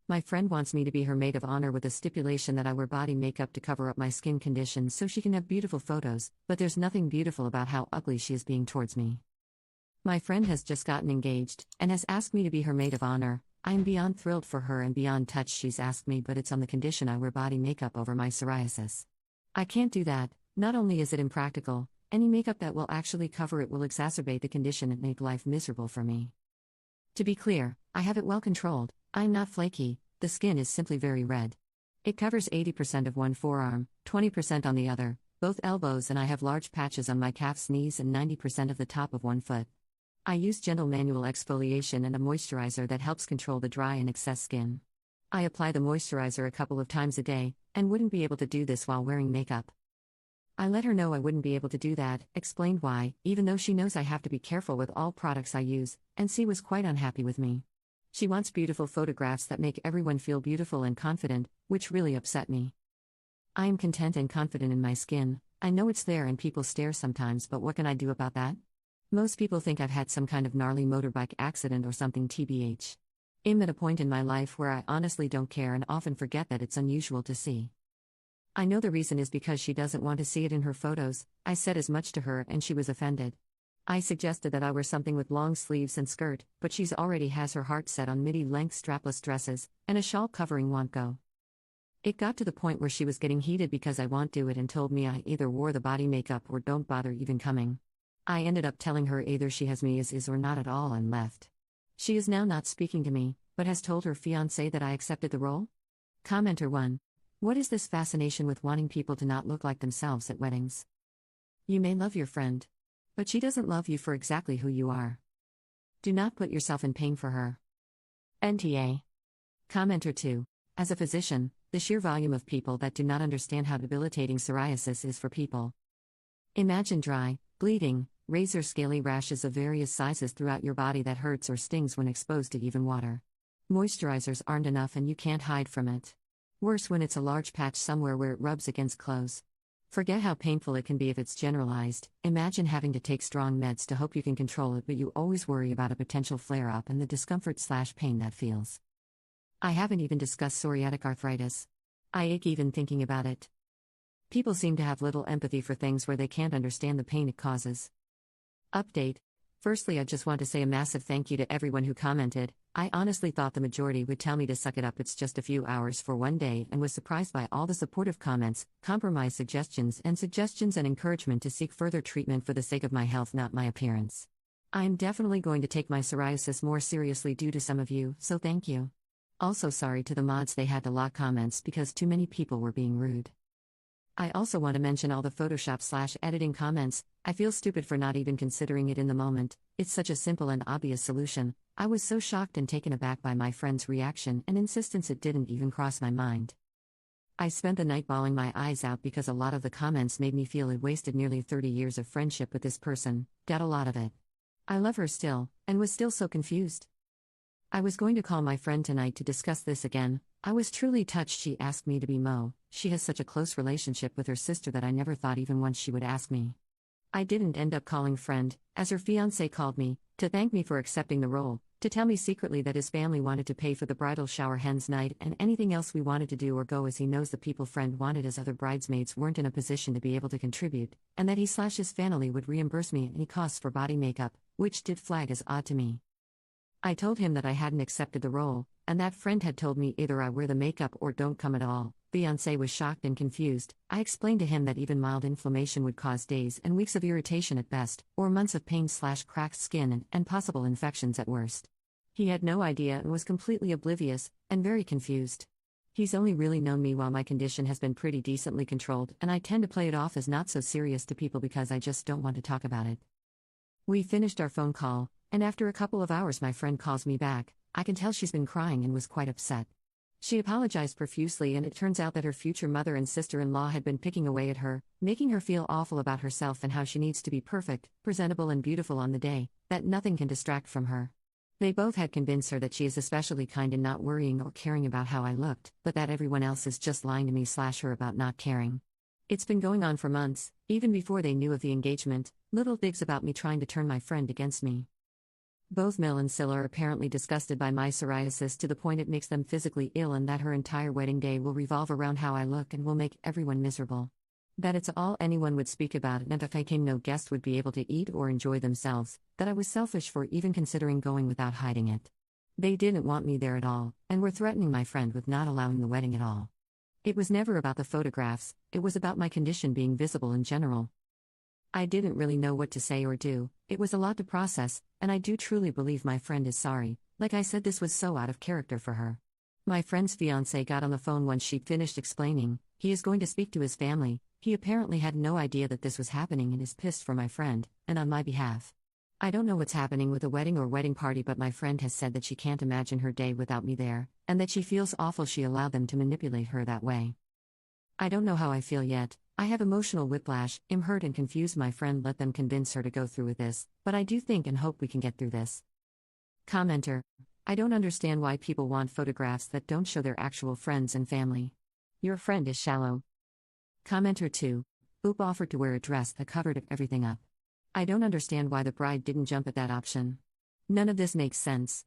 My friend wants me to be her maid of honor with a stipulation that I wear body makeup to cover up my skin condition so she can have beautiful photos, but there's nothing beautiful about how ugly she is being towards me. My friend has just gotten engaged, and has asked me to be her maid of honor. I am beyond thrilled for her and beyond touched she's asked me, but it's on the condition I wear body makeup over my psoriasis. I can't do that. Not only is it impractical, any makeup that will actually cover it will exacerbate the condition and make life miserable for me. To be clear, I have it well controlled. I'm not flaky, the skin is simply very red. It covers 80% of one forearm, 20% on the other, both elbows, and I have large patches on my calves, knees, and 90% of the top of one foot. I use gentle manual exfoliation and a moisturizer that helps control the dry and excess skin. I apply the moisturizer a couple of times a day, and wouldn't be able to do this while wearing makeup. I let her know I wouldn't be able to do that, explained why, even though she knows I have to be careful with all products I use, and she was quite unhappy with me. She wants beautiful photographs that make everyone feel beautiful and confident, which really upset me. I am content and confident in my skin. I know it's there and people stare sometimes, but what can I do about that? Most people think I've had some kind of gnarly motorbike accident or something, tbh. I'm at a point in my life where I honestly don't care and often forget that it's unusual to see. I know the reason is because she doesn't want to see it in her photos. I said as much to her and she was offended. I suggested that I wear something with long sleeves and skirt, but she's already has her heart set on midi-length strapless dresses, and a shawl covering won't go. It got to the point where she was getting heated because I won't do it and told me I either wore the body makeup or don't bother even coming. I ended up telling her either she has me as is or not at all and left. She is now not speaking to me, but has told her fiancé that I accepted the role? Commenter 1. What is this fascination with wanting people to not look like themselves at weddings? You may love your friend, but she doesn't love you for exactly who you are. Do not put yourself in pain for her. NTA. Commenter 2. As a physician, the sheer volume of people that do not understand how debilitating psoriasis is for people. Imagine dry, bleeding, razor scaly rashes of various sizes throughout your body that hurts or stings when exposed to even water. Moisturizers aren't enough and you can't hide from it. Worse when it's a large patch somewhere where it rubs against clothes. Forget how painful it can be if it's generalized. Imagine having to take strong meds to hope you can control it, but you always worry about a potential flare-up and the discomfort/pain that feels. I haven't even discussed psoriatic arthritis. I ache even thinking about it. People seem to have little empathy for things where they can't understand the pain it causes. Update. Firstly, I just want to say a massive thank you to everyone who commented. I honestly thought the majority would tell me to suck it up, it's just a few hours for one day, and was surprised by all the supportive comments, compromise suggestions and encouragement to seek further treatment for the sake of my health, not my appearance. I am definitely going to take my psoriasis more seriously due to some of you, so thank you. Also sorry to the mods, they had to lock comments because too many people were being rude. I also want to mention all the Photoshop/editing comments. I feel stupid for not even considering it in the moment. It's such a simple and obvious solution. I was so shocked and taken aback by my friend's reaction and insistence it didn't even cross my mind. I spent the night bawling my eyes out because a lot of the comments made me feel I'd wasted nearly 30 years of friendship with this person. Got a lot of it. I love her still, and was still so confused. I was going to call my friend tonight to discuss this again. I was truly touched she asked me to be Mo. She has such a close relationship with her sister that I never thought even once she would ask me. I didn't end up calling friend, as her fiancé called me, to thank me for accepting the role, to tell me secretly that his family wanted to pay for the bridal shower, hen's night, and anything else we wanted to do or go, as he knows the people friend wanted as other bridesmaids weren't in a position to be able to contribute, and that he/his family would reimburse me any costs for body makeup, which did flag as odd to me. I told him that I hadn't accepted the role, and that friend had told me either I wear the makeup or don't come at all. Fiancé was shocked and confused. I explained to him that even mild inflammation would cause days and weeks of irritation at best, or months of pain/cracked skin and possible infections at worst. He had no idea and was completely oblivious, and very confused. He's only really known me while my condition has been pretty decently controlled, and I tend to play it off as not so serious to people because I just don't want to talk about it. We finished our phone call, and after a couple of hours my friend calls me back. I can tell she's been crying and was quite upset. She apologized profusely, and it turns out that her future mother and sister-in-law had been picking away at her, making her feel awful about herself and how she needs to be perfect, presentable and beautiful on the day, that nothing can distract from her. They both had convinced her that she is especially kind in not worrying or caring about how I looked, but that everyone else is just lying to me/her about not caring. It's been going on for months, even before they knew of the engagement, little digs about me trying to turn my friend against me. Both Mel and Sil are apparently disgusted by my psoriasis to the point it makes them physically ill, and that her entire wedding day will revolve around how I look and will make everyone miserable. That it's all anyone would speak about, and if I came, no guest would be able to eat or enjoy themselves, that I was selfish for even considering going without hiding it. They didn't want me there at all, and were threatening my friend with not allowing the wedding at all. It was never about the photographs, it was about my condition being visible in general. I didn't really know what to say or do, it was a lot to process, and I do truly believe my friend is sorry. Like I said, this was so out of character for her. My friend's fiancé got on the phone once she finished explaining, he is going to speak to his family. He apparently had no idea that this was happening and is pissed for my friend, and on my behalf. I don't know what's happening with the wedding or wedding party, but my friend has said that she can't imagine her day without me there, and that she feels awful she allowed them to manipulate her that way. I don't know how I feel yet. I have emotional whiplash, am hurt and confused. My friend let them convince her to go through with this, but I do think and hope we can get through this. Commenter: I don't understand why people want photographs that don't show their actual friends and family. Your friend is shallow. Commenter 2: Oop offered to wear a dress that covered everything up. I don't understand why the bride didn't jump at that option. None of this makes sense.